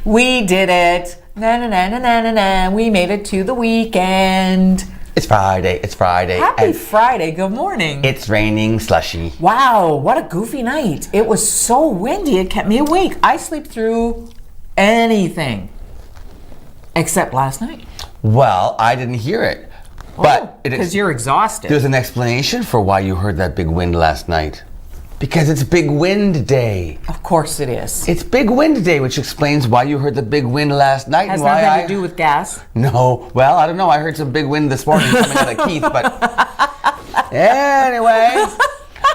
We did it. Na na na na na na na. We made it to the weekend. It's Friday. It's Friday. Happy Friday. Good morning. It's raining slushy. Wow, what a goofy night. It was so windy, it kept me awake. I sleep through anything except last night. Well, I didn't hear it. But because you're exhausted. There's an explanation for why you heard that big wind last night. Because it's Big Wind Day. Of course it is. It's Big Wind Day, which explains why you heard the big wind last night. Has and why nothing to do with gas? No. Well, I don't know. I heard some big wind this morning coming out of Keith, but anyway,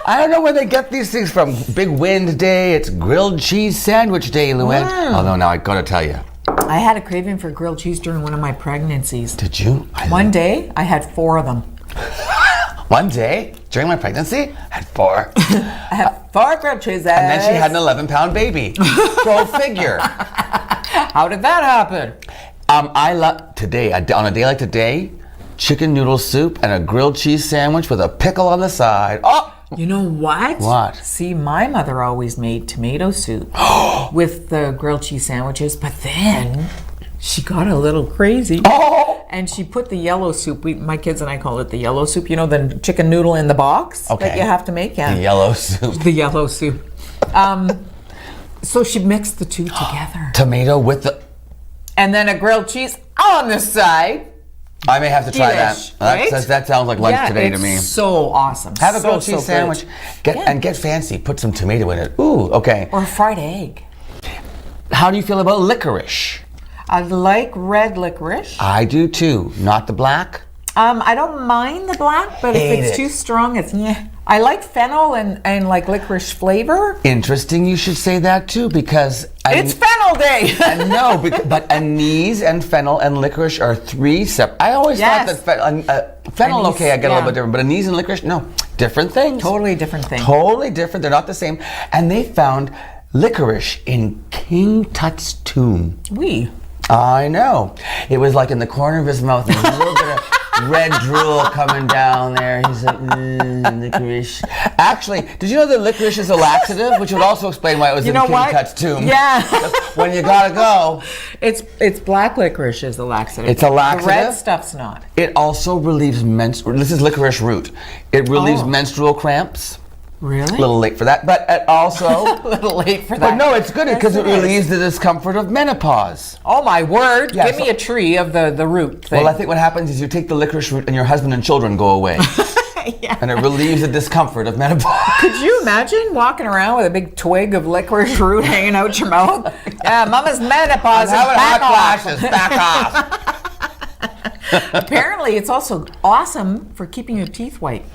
I don't know where they get these things from. Big Wind Day. It's Grilled Cheese Sandwich Day, Luann. Wow. Although now I gotta tell you. I had a craving for grilled cheese during one of my pregnancies. Did you? One day, I had 4 of them. One day during my pregnancy, I had 4. I had 4 grilled cheeses. And then she had an 11-pound baby. Go figure. How did that happen? I love today, on a day like today, chicken noodle soup and a grilled cheese sandwich with a pickle on the side. Oh! You know what? What? See, my mother always made tomato soup with the grilled cheese sandwiches, but then she got a little crazy. Oh! And she put the yellow soup, my kids and I call it the yellow soup, you know, the chicken noodle in the box that you have to make. Yeah. The yellow soup. The yellow soup. So she mixed the two together. Tomato with the... And then a grilled cheese on the side. I may have to try Delish, that. right? That sounds like lunch today to me. So awesome. Have a grilled cheese sandwich. Get fancy. Put some tomato in it. Ooh, okay. Or a fried egg. How do you feel about licorice? I like red licorice. I do too. Not the black? I don't mind the black, but if it's too strong, it's yeah. I like fennel and like licorice flavor. Interesting you should say that too, because... It's fennel day! No, but anise and fennel and licorice are 3 separate... I always thought that fennel, anise, okay, I get a little bit different, but anise and licorice, no. Different things. Totally different thing. Totally different. They're not the same. And they found licorice in King Tut's tomb. I know. It was like in the corner of his mouth, and a little bit of red drool coming down there. He's like, licorice. Actually, did you know that licorice is a laxative? Which would also explain why it was in King Tut's tomb. Yeah. When you gotta go. It's black licorice is the laxative. It's a laxative? The red stuff's not. It also relieves this is licorice root. It relieves menstrual cramps. Really? A little late for that, but also... a little late for that. But no, it's good because it relieves the discomfort of menopause. Oh my word. Yeah, Give me a tree of the root thing. Well, I think what happens is you take the licorice root and your husband and children go away. Yeah. And it relieves the discomfort of menopause. Could you imagine walking around with a big twig of licorice root hanging out your mouth? Yeah, Mama's menopause. I'm having hot flashes. Back off. Apparently, it's also awesome for keeping your teeth white.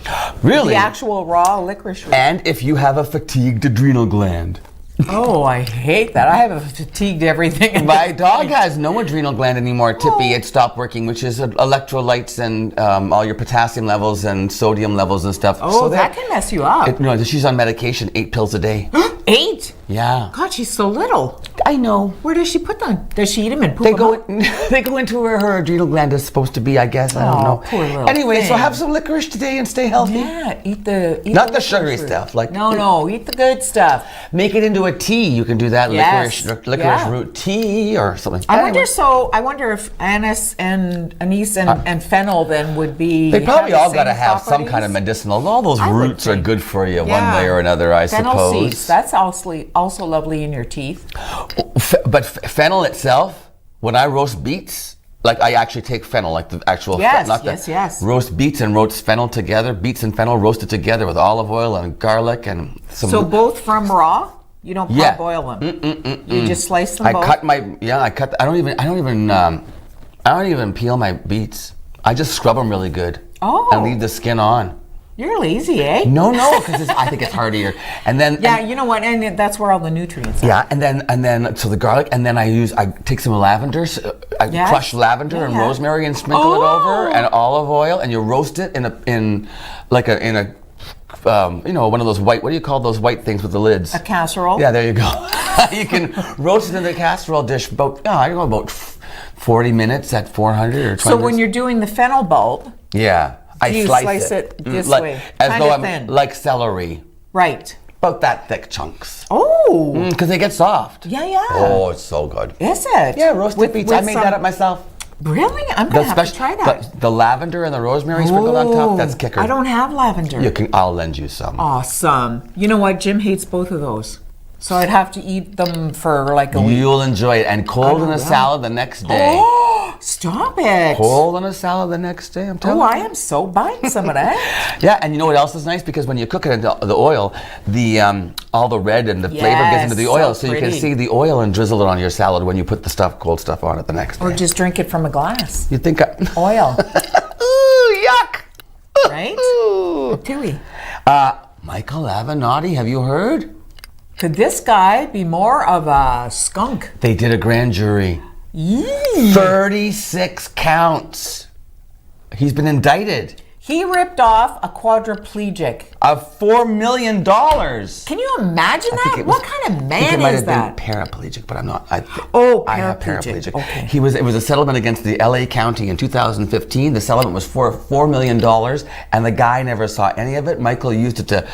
Really? The actual raw licorice root. And if you have a fatigued adrenal gland. Oh, I hate that. I have a fatigued everything. My dog has no adrenal gland anymore, Tippy. It stopped working, which is electrolytes and all your potassium levels and sodium levels and stuff. Oh, so that can mess you up. No, she's on medication, 8 pills a day. 8? Yeah. God, she's so little. I know. Where does she put them? Does she eat them and poop them up? They go into where her adrenal gland is supposed to be, I guess. I don't know. Poor little Anyway, thing. So have some licorice today and stay healthy. Yeah, eat Not the sugary stuff. Like No, eat the good stuff. Make it into a tea. You can do that. Yes. Licorice root tea or something. I wonder if anise and fennel then would be. They probably all got to have some properties? kind of medicinal. All those roots are good for you one way or another, I fennel suppose. Seeds, that's also lovely in your teeth. But fennel itself, when I roast beets, like I actually take fennel, like the actual roast beets and roast fennel together. Beets and fennel roasted together with olive oil and garlic and some. So both from raw. You don't parboil them. You just slice them. I don't even peel my beets. I just scrub them really good. Oh. And leave the skin on. You're lazy, eh? No, because I think it's heartier. And then you know what? And that's where all the nutrients are. Yeah, and then so the garlic, and then I take some lavender, crush lavender and rosemary and sprinkle it over, and olive oil, and you roast it in a one of those white, what do you call those white things with the lids? A casserole. Yeah, there you go. You can roast it in the casserole dish about 40 minutes at 400 or 20 So when you're doing the fennel bulb, I slice it this way, as kind though of I'm thin. like celery. Right. About that thick chunks. Oh. Because they get soft. Yeah. Oh, it's so good. Is it? Yeah, roasted beets. I made that up myself. Really? I'm going to have to try that. The lavender and the rosemary sprinkled on top, that's kicker. I don't have lavender. I'll lend you some. Awesome. You know what? Jim hates both of those. So I'd have to eat them for like a week. You'll enjoy it. And cold in a salad the next day. Oh, stop it. Cold in a salad the next day, I'm telling you. Oh, I am so buying some of that. Yeah, and you know what else is nice? Because when you cook it in the oil, all the red and the flavor gets into the oil. So you can see the oil and drizzle it on your salad when you put the cold stuff on it the next day. Or just drink it from a glass. You think oil. Ooh, yuck. Right? Ooh. Tui. Michael Avenatti, have you heard? Could this guy be more of a skunk? They did a grand jury. Yee. 36 counts. He's been indicted. He ripped off a quadriplegic. Of $4 million. Can you imagine that? What kind of man is that? I might have been paraplegic, but I'm not. I have paraplegic. Okay. It was a settlement against the LA County in 2015. The settlement was for $4 million, and the guy never saw any of it. Michael used it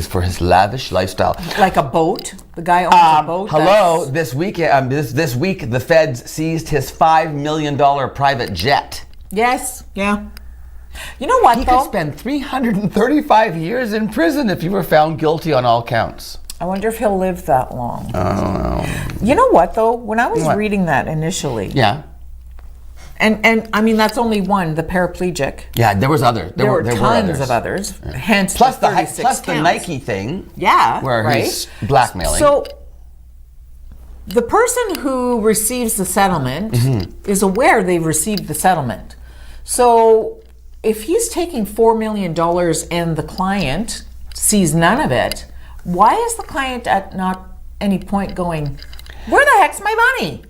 for his lavish lifestyle. Like a boat? The guy owns a boat? Hello, this week the feds seized his $5 million private jet. Yes, yeah. You know what, He could spend 335 years in prison if he were found guilty on all counts. I wonder if he'll live that long. I don't know. You know what, though? When I was reading that initially... Yeah. And I mean, that's only one, the paraplegic. Yeah, there was others. There were tons of others. Yeah. Hence plus the 36 plus the Nike thing. Yeah, where he's blackmailing. So the person who receives the settlement is aware they've received the settlement. So if he's taking $4 million and the client sees none of it, why is the client at not any point going, where the heck's my money?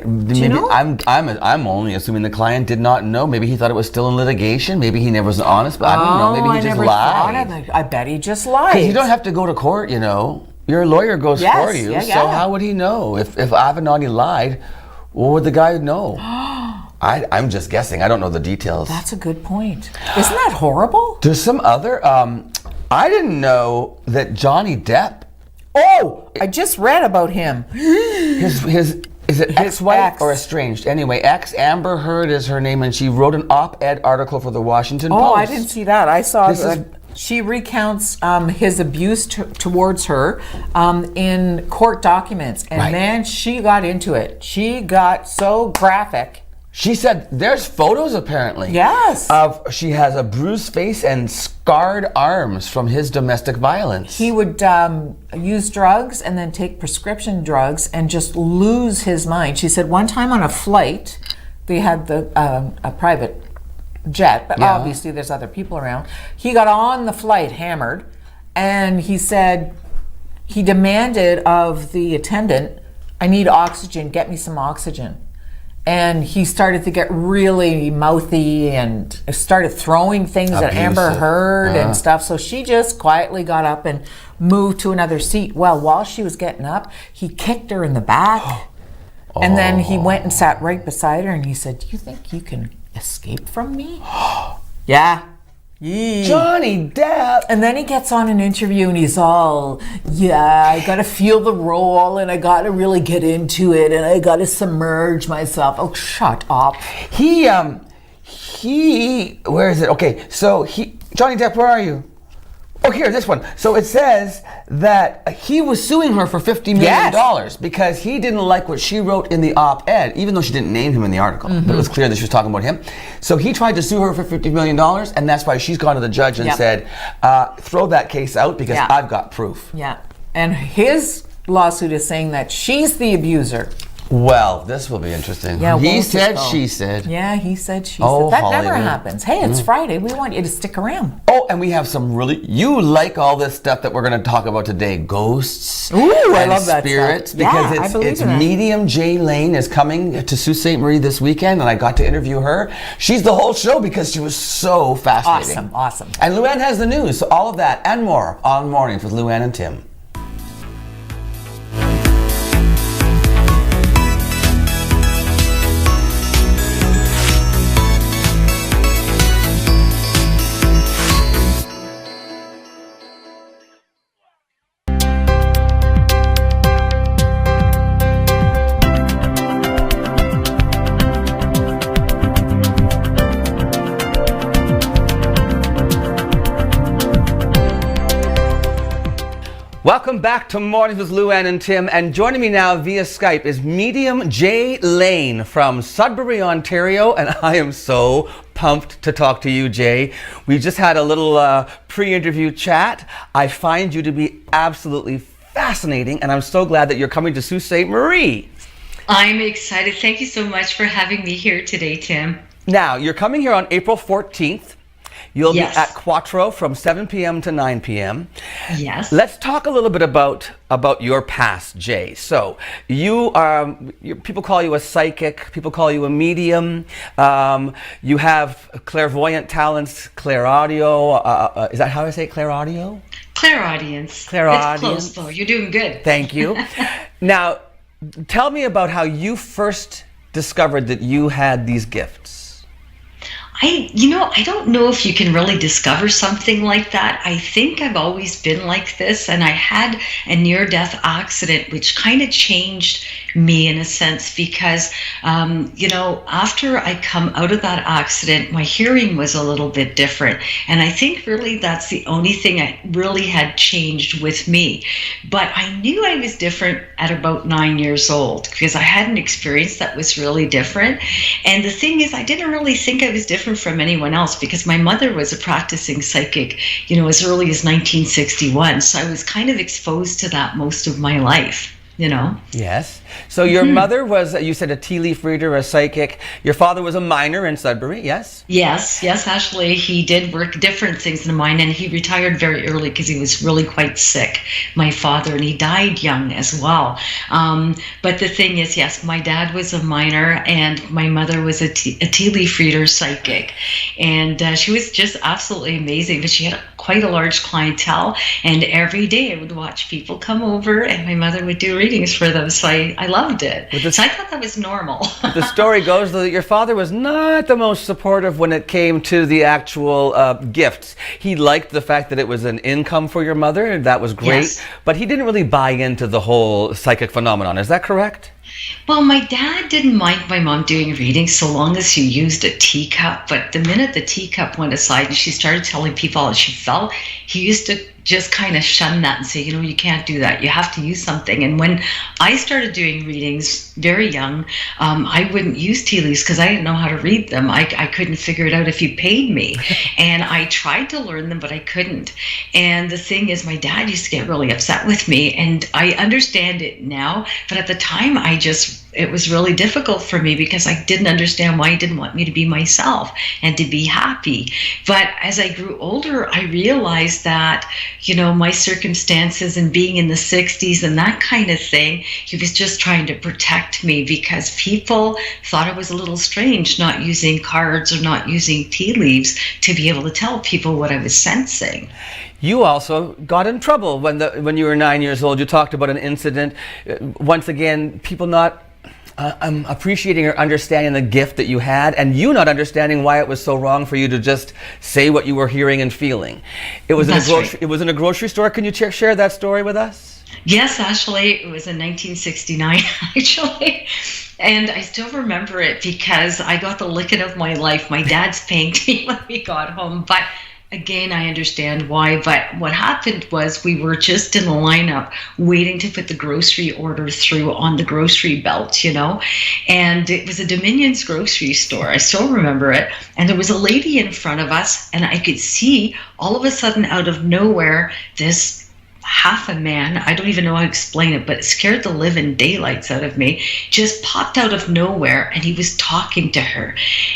Maybe I'm only assuming the client did not know. Maybe he thought it was still in litigation. Maybe he never was honest. But I don't know. Maybe he just lied. I bet he just lied. Because you don't have to go to court. You know, your lawyer goes for you. So how would he know if Avenatti lied? What would the guy know? I'm just guessing. I don't know the details. That's a good point. Isn't that horrible? There's some other. I didn't know that Johnny Depp. Oh, I just read about him. Is it ex-wife or estranged? Anyway, Amber Heard is her name, and she wrote an op-ed article for the Washington Post. Oh, I didn't see that. I saw she recounts his abuse towards her in court documents. And man, she got into it. She got so graphic. She said there's photos apparently. Yes. She has a bruised face and scarred arms from his domestic violence. He would use drugs and then take prescription drugs and just lose his mind. She said one time on a flight, they had a private jet, but obviously there's other people around. He got on the flight hammered, and he said he demanded of the attendant, "I need oxygen, get me some oxygen." And he started to get really mouthy and started throwing things at Amber Heard and stuff. So she just quietly got up and moved to another seat. Well, while she was getting up, he kicked her in the back. And then he went and sat right beside her and he said, "Do you think you can escape from me?" Yeah. Yee. Johnny Depp. And then he gets on an interview and he's all, I gotta feel the role and I gotta really get into it and I gotta submerge myself. Oh, shut up. He, where is it? Okay, so Johnny Depp, where are you? Oh, here, this one. So it says that he was suing her for $50 million because he didn't like what she wrote in the op-ed, even though she didn't name him in the article. But it was clear that she was talking about him. So he tried to sue her for $50 million, and that's why she's gone to the judge and said, throw that case out because I've got proof. Yeah. And his lawsuit is saying that she's the abuser. Well, this will be interesting. Yeah, he said, she said. Yeah, he said, she said. That never happens. Hey, it's Friday. We want you to stick around. Oh, and we have some you like all this stuff that we're going to talk about today. Ghosts. Ooh, I love that spirits. Stuff. Because it's medium Jay Lane is coming to Sault Ste. Marie this weekend, and I got to interview her. She's the whole show because she was so fascinating. Awesome. And Luann has the news. So all of that and more on Mornings with Luann and Tim. Welcome back to Mornings with Luann and Tim, and joining me now via Skype is medium Jay Lane from Sudbury, Ontario, and I am so pumped to talk to you, Jay. We just had a little pre-interview chat. I find you to be absolutely fascinating, and I'm so glad that you're coming to Sault Ste. Marie. I'm excited. Thank you so much for having me here today, Tim. Now, you're coming here on April 14th. You'll Yes. be at Quattro from 7 p.m. to 9 p.m. Yes. Let's talk a little bit about your past, Jay. So you are, people call you a psychic, people call you a medium. You have clairvoyant talents, clairaudio. Is that how I say it, clairaudio? Clairaudience. Clairaudience. It's close, though. You're doing good. Thank you. Now, tell me about how you first discovered that you had these gifts. I don't know if you can really discover something like that. I think I've always been like this, and I had a near-death accident which kind of changed me in a sense because, after I come out of that accident, my hearing was a little bit different. And I think really that's the only thing I really had changed with me. But I knew I was different at about 9 years old because I had an experience that was really different. And the thing is, I didn't really think I was different from anyone else because my mother was a practicing psychic, as early as 1961. So I was kind of exposed to that most of my life. Yes. So your mother was, you said, a tea leaf reader, a psychic. Your father was a miner in Sudbury, yes? Yes, actually, he did work different things in the mine, and he retired very early because he was really quite sick, my father, and he died young as well. But the thing is, yes, my dad was a miner, and my mother was a tea leaf reader psychic. And she was just absolutely amazing, but she had quite a large clientele, and every day I would watch people come over, and my mother would do readings for them, so I loved it. So I thought that was normal. The story goes, though, that your father was not the most supportive when it came to the actual gifts. He liked the fact that it was an income for your mother, and that was great, Yes. but he didn't really buy into the whole psychic phenomenon. Is that correct? Well, my dad didn't mind my mom doing readings so long as she used a teacup, but the minute the teacup went aside and she started telling people how she felt, he used to just kind of shun that and say, you can't do that. You have to use something. And when I started doing readings very young, I wouldn't use tea leaves because I didn't know how to read them. I couldn't figure it out if you paid me. And I tried to learn them, but I couldn't. And the thing is, my dad used to get really upset with me, and I understand it now. But at the time, it was really difficult for me because I didn't understand why he didn't want me to be myself and to be happy. But as I grew older, I realized that, my circumstances and being in the 60s and that kind of thing, he was just trying to protect me because people thought it was a little strange not using cards or not using tea leaves to be able to tell people what I was sensing. You also got in trouble when you were 9 years old. You talked about an incident. Once again, people not appreciating or understanding the gift that you had, and you not understanding why it was so wrong for you to just say what you were hearing and feeling. It was in a grocery store. Can you share that story with us? Yes, actually, it was in 1969, actually. And I still remember it because I got the licking of my life. My dad spanked me when we got home, but again, I understand why, but what happened was we were just in the lineup waiting to put the grocery order through on the grocery belt, and it was a Dominion's grocery store. I still remember it. And there was a lady in front of us, and I could see all of a sudden out of nowhere, this half a man, I don't even know how to explain it, but it scared the living daylights out of me, just popped out of nowhere, and he was talking to her.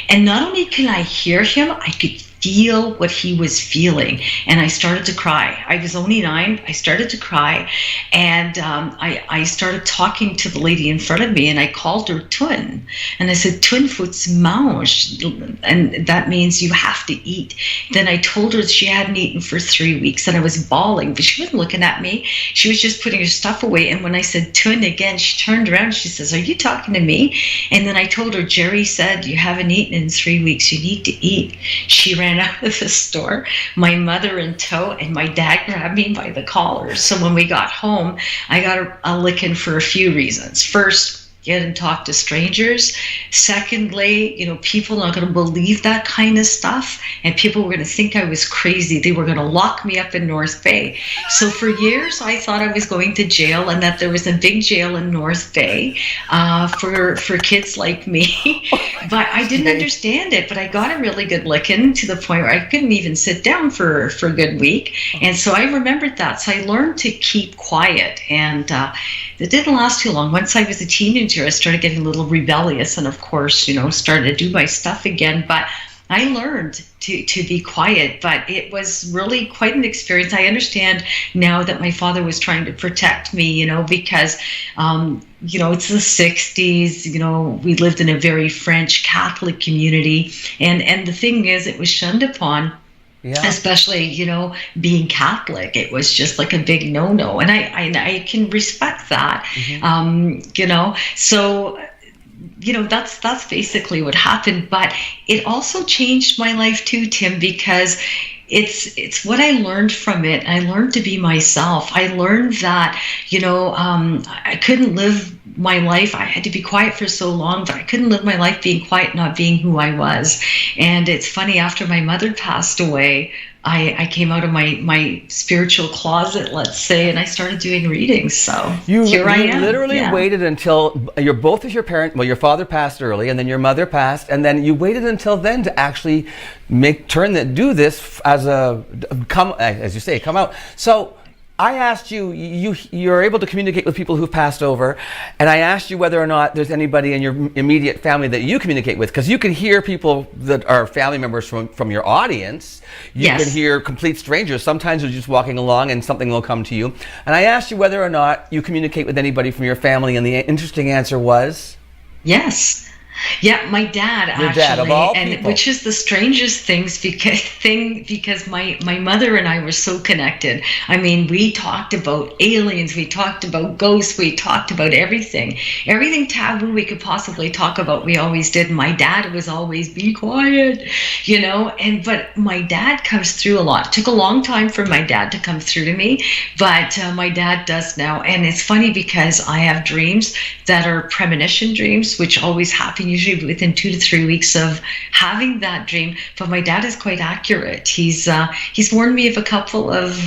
And not only can I hear him, I could feel what he was feeling, and I started to cry. I was only 9. I started to cry, and I started talking to the lady in front of me, and I called her Tun, and I said, Tun foots mange, and that means you have to eat. Then I told her she hadn't eaten for 3 weeks, and I was bawling, but she wasn't looking at me. She was just putting her stuff away, and when I said Tun again, she turned around, she says, are you talking to me? And then I told her, Jerry said you haven't eaten in 3 weeks, you need to eat. She ran out of the store, my mother in tow, and my dad grabbed me by the collar. So when we got home, I got a licking for a few reasons. First, get and talk to strangers. Secondly, people are not going to believe that kind of stuff, and people were going to think I was crazy. They were going to lock me up in North Bay. So for years, I thought I was going to jail, and that there was a big jail in North Bay for kids like me. But I didn't understand it. But I got a really good licking to the point where I couldn't even sit down for a good week. And so I remembered that. So I learned to keep quiet, and it didn't last too long. Once I was a teenager, I started getting a little rebellious, and of course, started to do my stuff again. But I learned to be quiet, but it was really quite an experience. I understand now that my father was trying to protect me, because, it's the 60s, we lived in a very French Catholic community. And the thing is, it was shunned upon. Yeah. Especially, being Catholic, it was just like a big no-no, and I can respect that. Mm-hmm. So that's basically what happened. But it also changed my life too, Tim, because it's what I learned from it. I learned to be myself. I learned that I couldn't live my life. I had to be quiet for so long, but I couldn't live my life being quiet, not being who I was. And it's funny, after my mother passed away, I came out of my spiritual closet, let's say, and I started doing readings. So here I am. You literally waited until your father passed early, and then your mother passed, and then you waited until then to actually do this as you say, come out. So I asked you're able to communicate with people who've passed over, and I asked you whether or not there's anybody in your immediate family that you communicate with, because you can hear people that are family members from your audience. You can hear complete strangers. Sometimes you're just walking along and something will come to you. And I asked you whether or not you communicate with anybody from your family, and the interesting answer was? Yes. Yeah, my dad, your actually, dad, of all people. Which is the strangest because my mother and I were so connected. I mean, we talked about aliens, we talked about ghosts, we talked about everything taboo we could possibly talk about. We always did. My dad was always, be quiet, but my dad comes through a lot. It took a long time for my dad to come through to me, but my dad does now. And it's funny because I have dreams that are premonition dreams, which always happen usually within 2 to 3 weeks of having that dream. But my dad is quite accurate. He's warned me of a couple of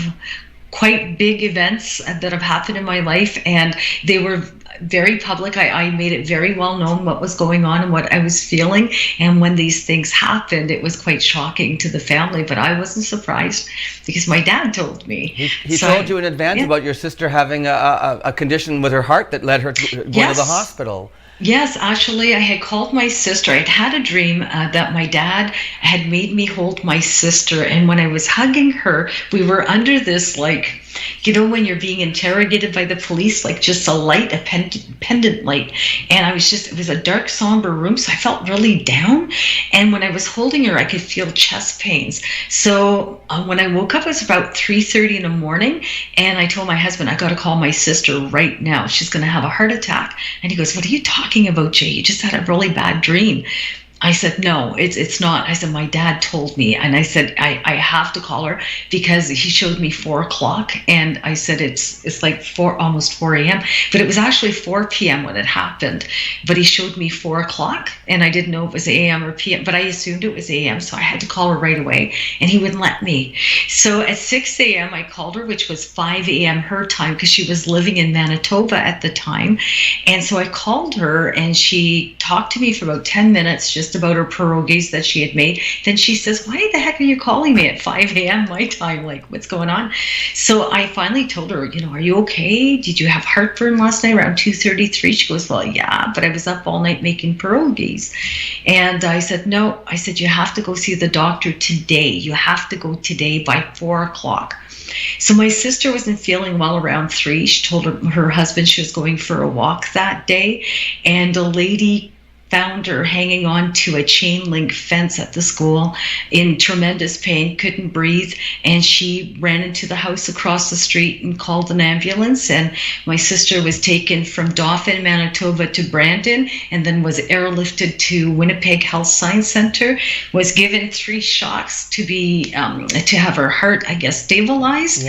quite big events that have happened in my life, and they were very public. I made it very well known what was going on and what I was feeling. And when these things happened, it was quite shocking to the family, but I wasn't surprised because my dad told me. He told you in advance about your sister having a condition with her heart that led her to go to the hospital. Yes, actually, I had called my sister. I'd had a dream that my dad had made me hold my sister. And when I was hugging her, we were under this, when you're being interrogated by the police, just a light, a pendant light. And it was a dark, somber room, so I felt really down. And when I was holding her, I could feel chest pains. So when I woke up, it was about 3:30 in the morning. And I told my husband, I got to call my sister right now. She's going to have a heart attack. And he goes, what are you talking about, Jay? You just had a really bad dream. I said, no, it's not. I said, my dad told me. And I said, I have to call her because he showed me 4 o'clock. And I said, it's like almost 4 a.m. But it was actually 4 p.m. when it happened. But he showed me 4 o'clock and I didn't know it was a.m. or p.m. But I assumed it was a.m. So I had to call her right away and he wouldn't let me. So at 6 a.m. I called her, which was 5 a.m. her time because she was living in Manitoba at the time. And so I called her and she talked to me for about 10 minutes just about her pierogies that she had made. Then she says, why the heck are you calling me at 5 a.m. my time? What's going on? So I finally told her, are you okay? Did you have heartburn last night around 2:33? She goes, well, yeah, but I was up all night making pierogies. And I said, no. I said, you have to go see the doctor today. You have to go today by 4 o'clock. So my sister wasn't feeling well around 3. She told her husband she was going for a walk that day. And a lady found her hanging on to a chain link fence at the school in tremendous pain, couldn't breathe, and she ran into the house across the street and called an ambulance. And my sister was taken from Dauphin, Manitoba to Brandon, and then was airlifted to Winnipeg Health Science Center, was given 3 shocks to have her heart, stabilized,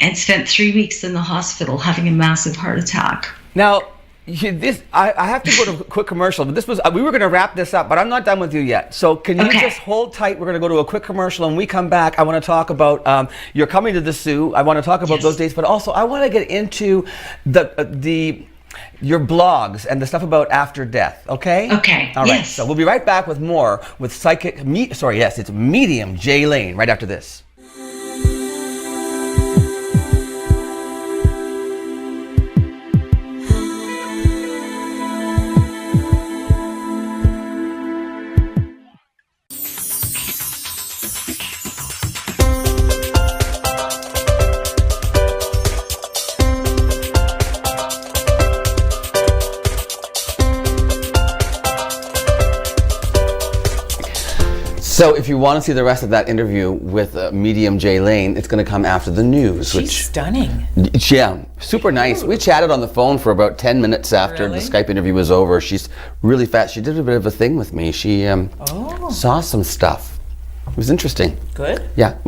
and spent 3 weeks in the hospital having a massive heart attack. Now, I have to go to a quick commercial. But we were going to wrap this up, but I'm not done with you yet. So can you just hold tight? We're going to go to a quick commercial, and when we come back, I want to talk about you're coming to the Sault. I want to talk about those dates, but also I want to get into your blogs and the stuff about after death. Okay. Okay. All right. So we'll be right back with more with it's medium Jay Lane right after this. So if you want to see the rest of that interview with medium Jay Lane, it's going to come after the news. She's stunning. Yeah, super nice. We chatted on the phone for about 10 minutes after the Skype interview was over. She's really fast. She did a bit of a thing with me. She saw some stuff. It was interesting. Good? Yeah,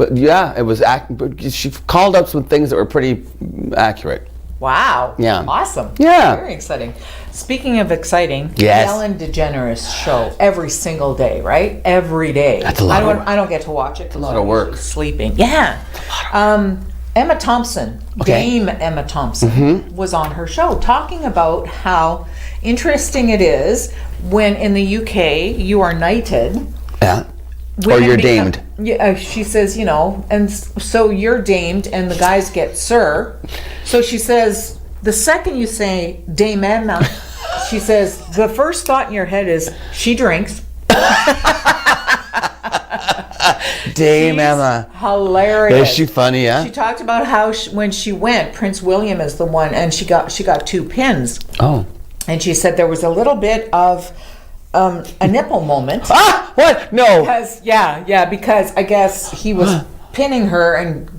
it was. She called up some things that were pretty accurate. Wow. Yeah. Awesome. Yeah. Very exciting. Speaking of exciting, yes. Ellen DeGeneres show every single day, right? Every day. That's a lot of work. I don't get to watch it. It's a lot of work. Sleeping. Yeah. Emma Thompson, Dame Emma Thompson, was on her show talking about how interesting it is when in the UK you are knighted. Yeah. Or you're damed. Yeah, she says, and so you're damed and the guys get sir. So she says, the second you say Dame Emma, she says, the first thought in your head is, she drinks. Dame Emma. Hilarious. Is she funny, yeah? She talked about how when she went, Prince William is the one, and she got 2 pins. Oh. And she said there was a little bit of a nipple moment. Ah, what? No. Because I guess he was pinning her and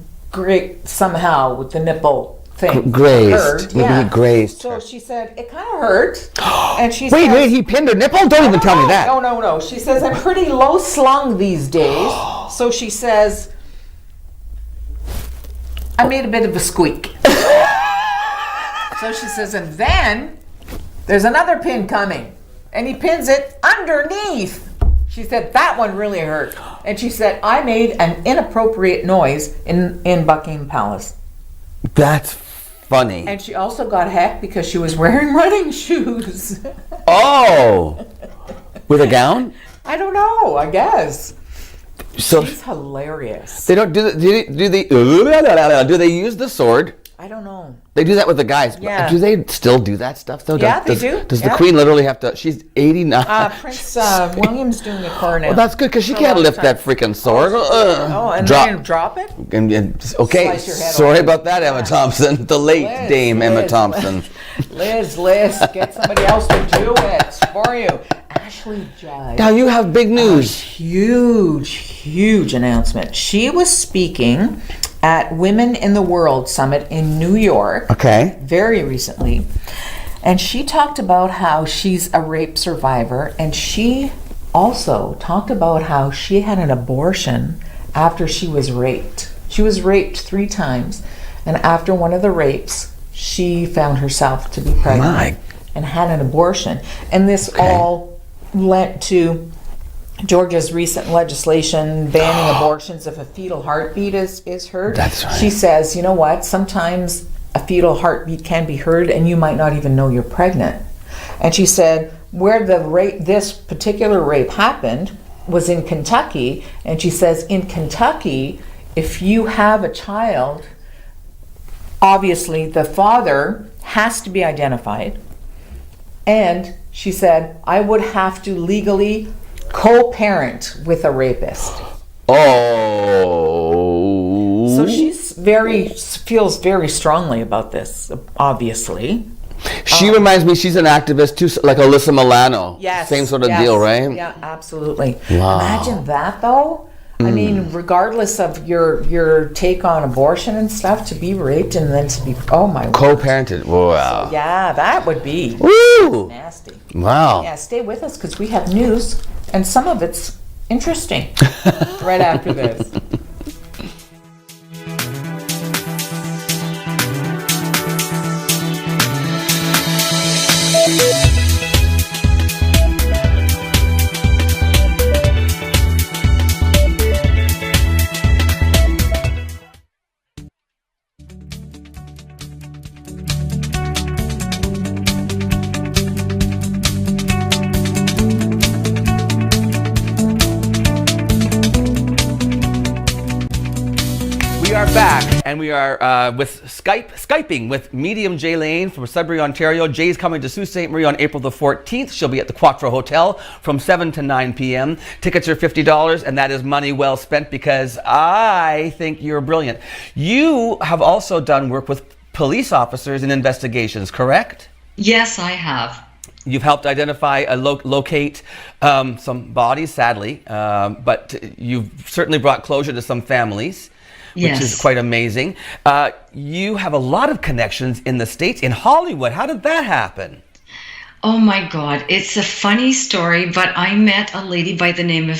somehow with the nipple thing. Grazed. Maybe he grazed. So she said it kind of hurt. And she wait, he pinned her nipple? Don't even tell me that. No. She says I'm pretty low slung these days. So she says I made a bit of a squeak. So she says, and then there's another pin coming. And he pins it underneath. She said, that one really hurt. And she said, I made an inappropriate noise in Buckingham Palace. That's funny. And she also got hecked because she was wearing running shoes. Oh! With a gown? I don't know, I guess. So she's hilarious. They don't do they use the sword? I don't know. They do that with the guys. Yeah. Do they still do that stuff though? Yeah, they do. Does the Queen literally have to? She's 89. Prince William's doing the coronet. Well, that's good because she can't lift that freaking sword. And then drop it. Okay, sorry about that, Emma Thompson, the late Dame Emma Thompson. Liz, get somebody else to do it for you. Ashley Judd. Now you have big news. Huge announcement. She was speaking at Women in the World Summit in New York. Okay. Very recently. And she talked about how she's a rape survivor, and she also talked about how she had an abortion after she was raped. She was raped 3 times, and after one of the rapes, she found herself to be pregnant and had an abortion. And this all led to Georgia's recent legislation banning abortions if a fetal heartbeat is heard. That's right. She says, you know what, sometimes a fetal heartbeat can be heard and you might not even know you're pregnant. And she said where this particular rape happened was in Kentucky, and she says in Kentucky, if you have a child, obviously the father has to be identified, and she said I would have to legally co-parent with a rapist. Oh. So she feels very strongly about this, obviously. She reminds me, she's an activist too, like Alyssa Milano. Yes. Same sort of deal, right? Yeah, absolutely. Wow. Imagine that though. I mean, regardless of your take on abortion and stuff, to be raped and then to be, oh my word. Co-parented, wow. So, yeah, that would be Woo! nasty. Wow. Yeah, stay with us because we have news, and some of it's interesting right after this. We are back, and we are with Skyping with Medium Jay Lane from Sudbury, Ontario. Jay's coming to Sault Ste. Marie on April the 14th. She'll be at the Quattro Hotel from 7 to 9 p.m. Tickets are $50, and that is money well spent because I think you're brilliant. You have also done work with police officers in investigations, correct? Yes, I have. You've helped identify, locate some bodies, sadly, but you've certainly brought closure to some families, which is quite amazing. You have a lot of connections in the States, in Hollywood. How did that happen? Oh my God, it's a funny story, but I met a lady by the name of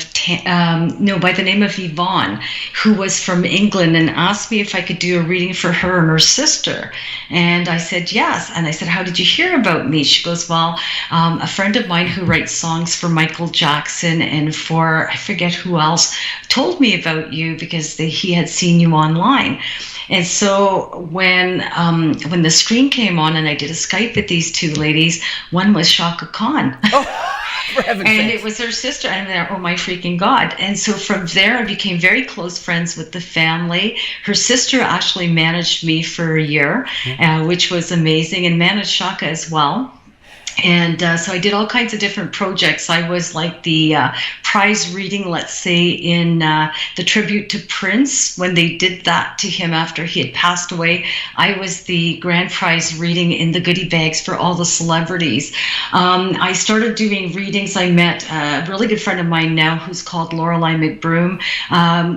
Yvonne, who was from England and asked me if I could do a reading for her and her sister. And I said yes. And I said, how did you hear about me? She goes, well, a friend of mine who writes songs for Michael Jackson and for, I forget who else, told me about you because he had seen you online. And so when the screen came on and I did a Skype with these two ladies, one was Shaka Khan. Oh, for heaven's and sakes. it was her sister. And then, oh my freaking God. And so from there, I became very close friends with the family. Her sister actually managed me for a year, which was amazing, and managed Shaka as well. And so I did all kinds of different projects. I was like the prize reading, let's say, in the tribute to Prince, when they did that to him after he had passed away. I was the grand prize reading in the goodie bags for all the celebrities. I started doing readings. I met a really good friend of mine now who's called Lorelei McBroom.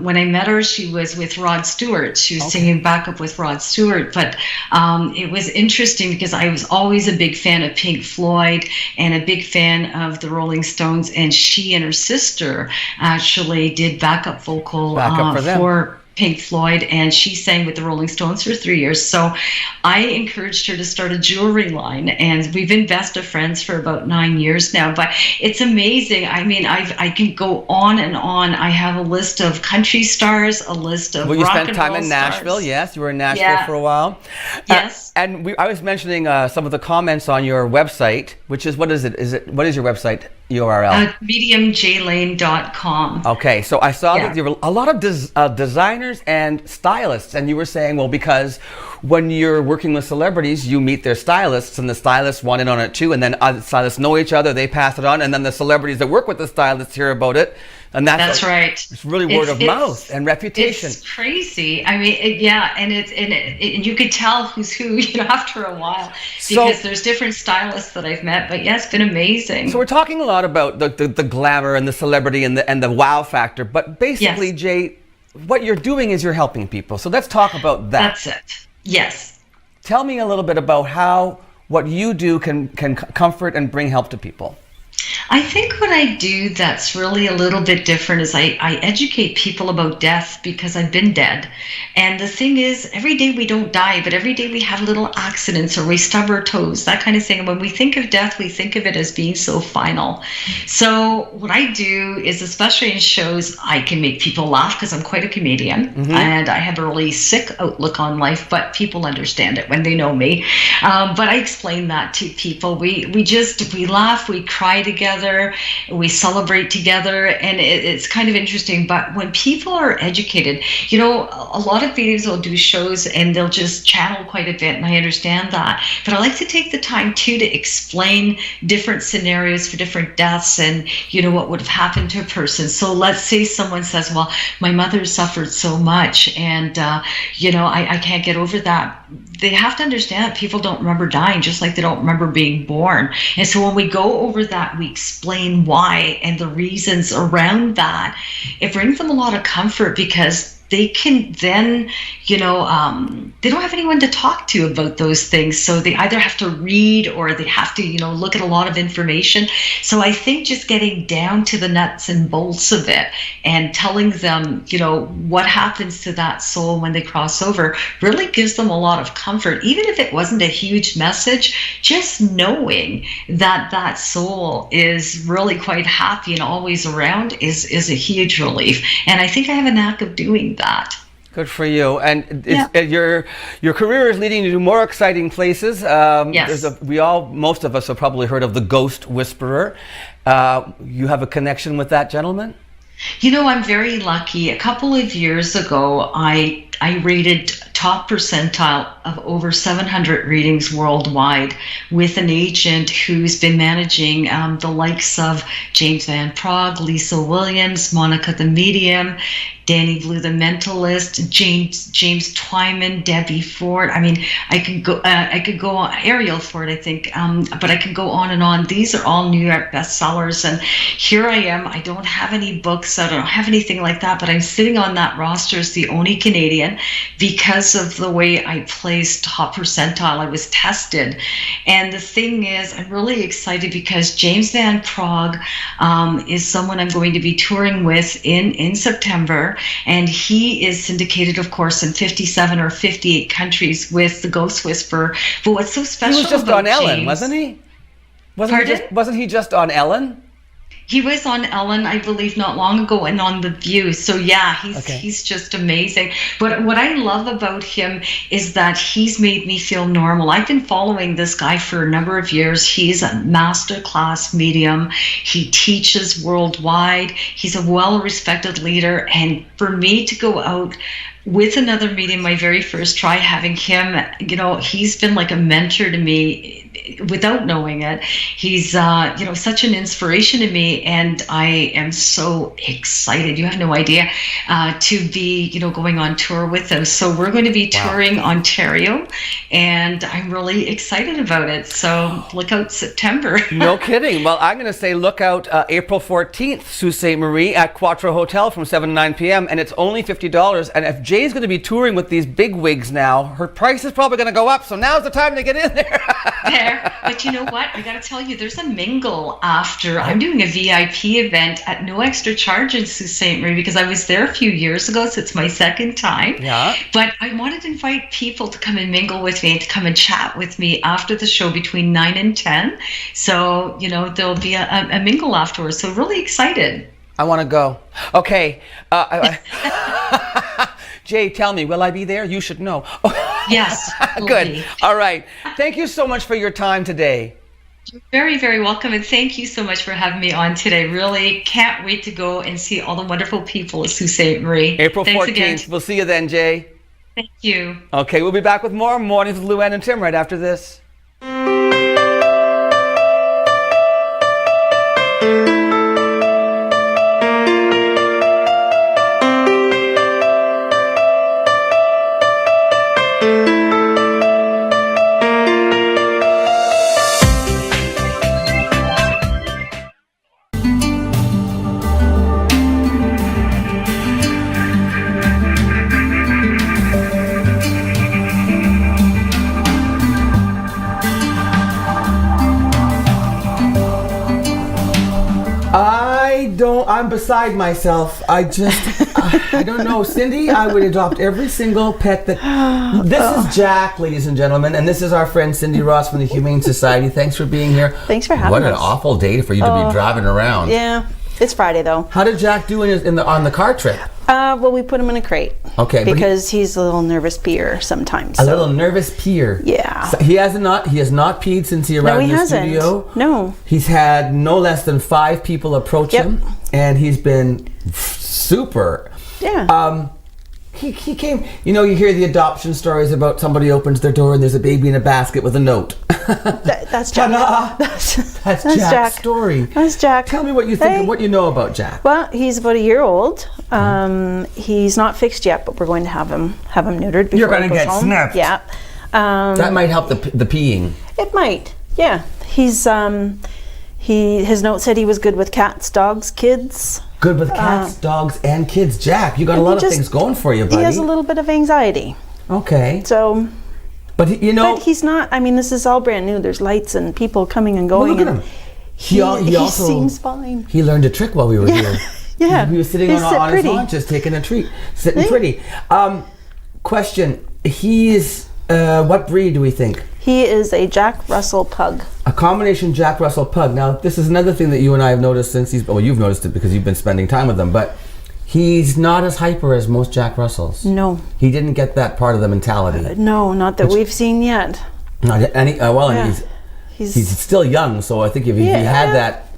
When I met her, she was with Rod Stewart. She was singing backup with Rod Stewart. But it was interesting because I was always a big fan of Pink Floyd and a big fan of the Rolling Stones, and she and her sister actually did backup vocal for Pink Floyd, and she sang with the Rolling Stones for 3 years. So I encouraged her to start a jewelry line, and we've been best of friends for about 9 years now. But it's amazing. I mean, I can go on and on. I have a list of country stars, a list of you rock spent and time roll in Nashville. stars. Yes, you were in Nashville for a while. Yes. And I was mentioning some of the comments on your website, which is, what is it? What is your website URL? Mediumjlane.com. Okay, so I saw that there were a lot of designers and stylists, and you were saying, well, because when you're working with celebrities, you meet their stylists, and the stylists want in on it too, and then other stylists know each other, they pass it on, and then the celebrities that work with the stylists hear about it. And that's right. It's really word of mouth and reputation. It's crazy. I mean, and you could tell who's who, after a while, because there's different stylists that I've met. But yeah, it's been amazing. So we're talking a lot about the glamour and the celebrity and the wow factor. But basically, Jay, what you're doing is you're helping people. So let's talk about that. That's it. Yes. Tell me a little bit about how what you do can comfort and bring help to people. I think what I do that's really a little bit different is I educate people about death, because I've been dead. And the thing is, every day we don't die, but every day we have little accidents or we stub our toes, that kind of thing. And when we think of death, we think of it as being so final. So what I do is, especially in shows, I can make people laugh because I'm quite a comedian, and I have a really sick outlook on life, but people understand it when they know me. But I explain that to people. We laugh, we cry together, we celebrate together, and it's kind of interesting. But when people are educated, a lot of videos will do shows and they'll just channel quite a bit, and I understand that. But I like to take the time too to explain different scenarios for different deaths and what would have happened to a person. So let's say someone says, well, my mother suffered so much, and I can't get over that. They have to understand that people don't remember dying, just like they don't remember being born. And so when we go over that, we explain why and the reasons around that. It brings them a lot of comfort, because they can then, they don't have anyone to talk to about those things. So they either have to read or they have to, look at a lot of information. So I think just getting down to the nuts and bolts of it and telling them, what happens to that soul when they cross over really gives them a lot of comfort. Even if it wasn't a huge message, just knowing that that soul is really quite happy and always around is a huge relief. And I think I have a knack of doing that. Good for you. And your career is leading you to more exciting places. Yes. Most of us have probably heard of the Ghost Whisperer. You have a connection with that gentleman? I'm very lucky. A couple of years ago, I I rated top percentile of over 700 readings worldwide with an agent who's been managing the likes of James Van Praagh, Lisa Williams, Monica the Medium, Danny Blue the Mentalist, James Twyman, Debbie Ford. I mean, I could go on, Ariel Ford, I think, but I could go on and on. These are all New York bestsellers, and here I am. I don't have any books, I don't have anything like that, but I'm sitting on that roster as the only Canadian because of the way I placed top percentile. I was tested, and the thing is, I'm really excited because James Van Praagh is someone I'm going to be touring with in September. And he is syndicated, of course, in 57 or 58 countries with The Ghost Whisperer. But what's so special He was just about on Ellen, James, wasn't he? Pardon? Wasn't he just on Ellen? He was on Ellen, I believe, not long ago, and on The View. So yeah, he's just amazing. But what I love about him is that he's made me feel normal. I've been following this guy for a number of years. He's a masterclass medium. He teaches worldwide. He's a well-respected leader. And for me to go out with another medium, my very first try, having him, he's been like a mentor to me without knowing it. He's, such an inspiration to me, and I am so excited. You have no idea, to be, going on tour with him. So we're going to be touring Ontario, and I'm really excited about it. So look out September. No kidding. Well, I'm going to say look out April 14th, Sault Ste. Marie at Quattro Hotel from 7 to 9 p.m. And it's only $50. And if Jay's going to be touring with these big wigs now, her price is probably going to go up. So now's the time to get in there. But you know what? I got to tell you, there's a mingle after. I'm doing a VIP event at no extra charge in Sault Ste. Marie because I was there a few years ago, so it's my second time. Yeah. But I wanted to invite people to come and mingle with me and to come and chat with me after the show between 9 and 10. So, there'll be a mingle afterwards. So really excited. I want to go. Okay. Jay, tell me, will I be there? You should know. Yes. Good. All right. Thank you so much for your time today. You're very, very welcome. And thank you so much for having me on today. Really can't wait to go and see all the wonderful people at Sault Ste. Marie. April Thanks 14th. again. We'll see you then, Jay. Thank you. Okay, we'll be back with more Mornings with Luann and Tim right after this. I'm beside myself. I don't know. Cindy, I would adopt every single pet that... This is Jack, ladies and gentlemen, and this is our friend Cindy Ross from the Humane Society. Thanks for being here. Thanks for having us. What an awful day for you to be driving around. Yeah, it's Friday though. How did Jack do on the car trip? Well, we put him in a crate. Okay. Because he's a little nervous peer sometimes. A little nervous peer. Yeah. So he has not peed since he arrived in the studio. No. He's had no less than 5 people approach him, and he's been super. Yeah. He came, you hear the adoption stories about somebody opens their door and there's a baby in a basket with a note. That's Jack. That's Jack's story. That's Jack. Tell me what you think and what you know about Jack. Well, he's about a year old. He's not fixed yet, but we're going to have him neutered before You're going he to goes get home. snipped. Yeah. That might help the peeing. It might. Yeah. His note said he was good with cats, dogs, kids. Good with cats, dogs, and kids. Jack, you got a lot of things going for you, buddy. He has a little bit of anxiety. Okay. So... But But he's not. I mean, this is all brand new. There's lights and people coming and going. Well, look at him. He also seems fine. He learned a trick while we were here. Yeah. He was sitting on his haunches, taking a treat, sitting pretty. Question: He's what breed do we think? He is a Jack Russell Pug. A combination Jack Russell Pug. Now, this is another thing that you and I have noticed since you've noticed it because you've been spending time with him, but. He's not as hyper as most Jack Russells. No. He didn't get that part of the mentality. No, not that we've seen yet. And he's still young, so I think if he had that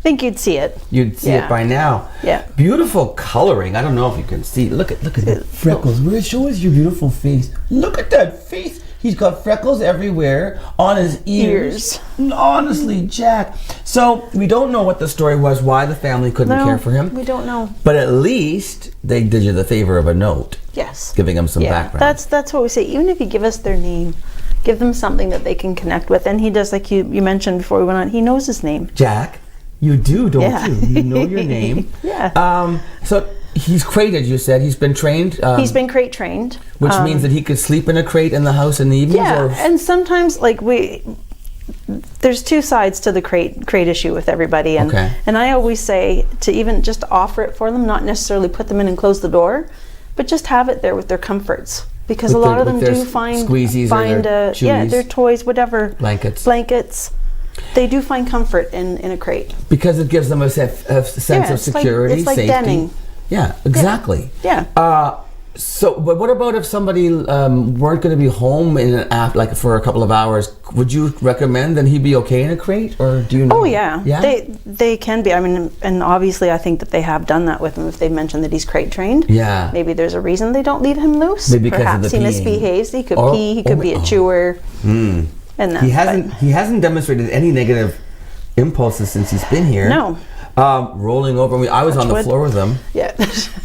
think you'd see it. You'd see it by now. Yeah. Beautiful coloring. I don't know if you can see. Look at the freckles. Show us your beautiful face. Look at that face. He's got freckles everywhere on his ears. Honestly, Jack. So we don't know what the story was, why the family couldn't care for him. We don't know. But at least they did you the favor of a note. Yes. Giving them some background. That's what we say. Even if you give us their name, give them something that they can connect with. And he does, like you mentioned before we went on, he knows his name. Jack, you do, don't you? You know your name. Yeah. So he's crated, you said. He's been trained? He's been crate trained. Which means that he could sleep in a crate in the house in the evenings? Yeah, and sometimes, like, there's two sides to the crate issue with everybody. And I always say to even just offer it for them, not necessarily put them in and close the door, but just have it there with their comforts. Because a lot of them do find squeezies or their chewies. their toys, whatever. Blankets. They do find comfort in a crate. Because it gives them a sense of security, it's like safety. denning. Yeah, exactly. Yeah. So, but what about if somebody weren't going to be home in an app like for a couple of hours? Would you recommend that he be okay in a crate, or do you know? Oh yeah, they can be. I mean, and obviously, I think that they have done that with him. If they mentioned that he's crate trained, maybe there's a reason they don't leave him loose. Maybe because perhaps of the he peeing. misbehaves. He could pee. He could be a chewer. And that, he hasn't demonstrated any negative impulses since he's been here. No. Rolling over. I was on the floor with him. Yeah.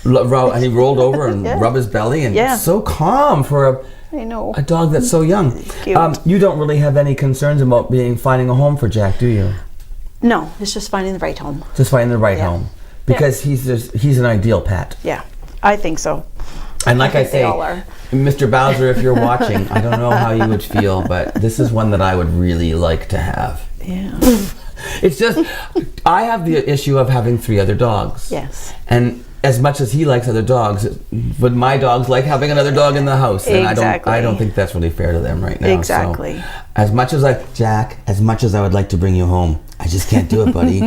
And he rolled over and rubbed his belly, and so calm for a dog that's so young. You don't really have any concerns about finding a home for Jack, do you? No, it's just finding the right home. Just finding the right home, because he's an ideal pet. Yeah, I think so. And like I say, they all are. Mr. Bowser, if you're watching, I don't know how you would feel, but this is one that I would really like to have. Yeah. It's just, I have the issue of having 3 other dogs. Yes. And as much as he likes other dogs, but my dogs like having another dog in the house. And I don't think that's really fair to them right now. Exactly. So, as much as I would like to bring you home, I just can't do it, buddy.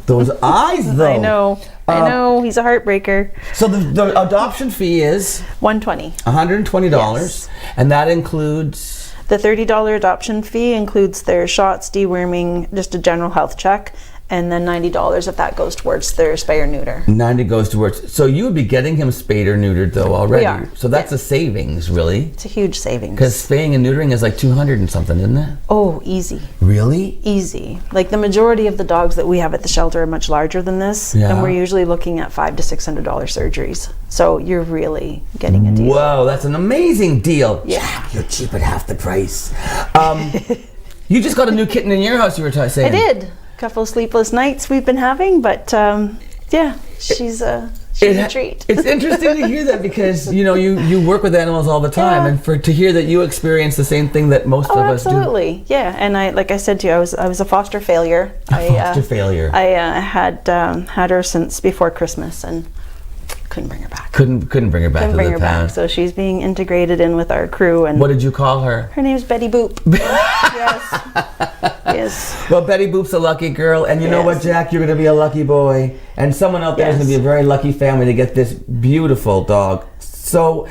Those eyes, though. I know. He's a heartbreaker. So the adoption fee is $120. $120. Yes. And that includes... The $30 adoption fee includes their shots, deworming, just a general health check, and then $90 if that goes towards their spay or neuter. 90 goes towards. So you would be getting him spayed or neutered though already. We are. So that's a savings, really. It's a huge savings. Because spaying and neutering is like 200 and something, isn't it? Oh, easy. Really? Easy. Like the majority of the dogs that we have at the shelter are much larger than this, and we're usually looking at $500 to $600 surgeries. So you're really getting a deal. Whoa, that's an amazing deal. Yeah. Jack, you're cheap at half the price. You just got a new kitten in your house, you were saying. I did. Couple of sleepless nights we've been having, but she's a treat. It's interesting to hear that because you work with animals all the time, and to hear that you experience the same thing that most of us do. Absolutely, yeah. And like I said to you, I was a foster failure. Foster failure. I had her since before Christmas and couldn't bring her back. Couldn't bring her back to the town. So she's being integrated in with our crew. And what did you call her? Her name's Betty Boop. Yes. Well, Betty Boop's a lucky girl, and you know what, Jack? You're going to be a lucky boy, and someone out there is going to be a very lucky family to get this beautiful dog. So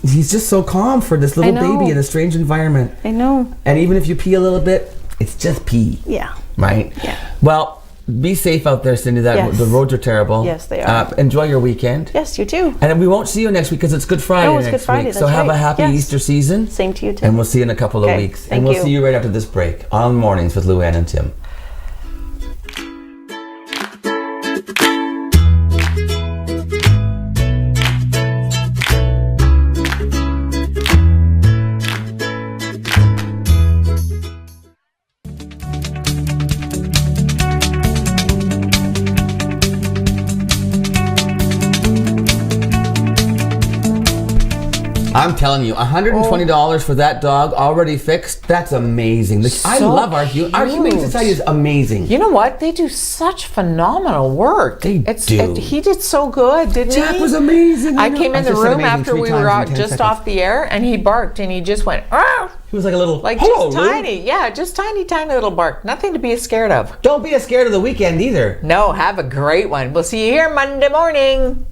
he's just so calm for this little baby in a strange environment. I know. And even if you pee a little bit, it's just pee. Yeah. Right? Yeah. Well, be safe out there, Cindy. The roads are terrible. Yes, they are. Enjoy your weekend. Yes, you too. And we won't see you next week because it's Good Friday next week. Good Friday, so have a happy Easter season. Same to you too. And we'll see you in a couple of weeks. And we'll see you right after this break on Mornings with Luann and Tim. I'm telling you, $120 for that dog already fixed. That's amazing. I love our Humane Society is amazing. You know what? They do such phenomenal work. They do. He did so good, didn't he? Jack was amazing. I came in the room after we were just off the air, and he barked, and he just went, "Arr!" He was like a little, just tiny. Yeah, just tiny little bark. Nothing to be scared of. Don't be scared of the weekend either. No, have a great one. We'll see you here Monday morning.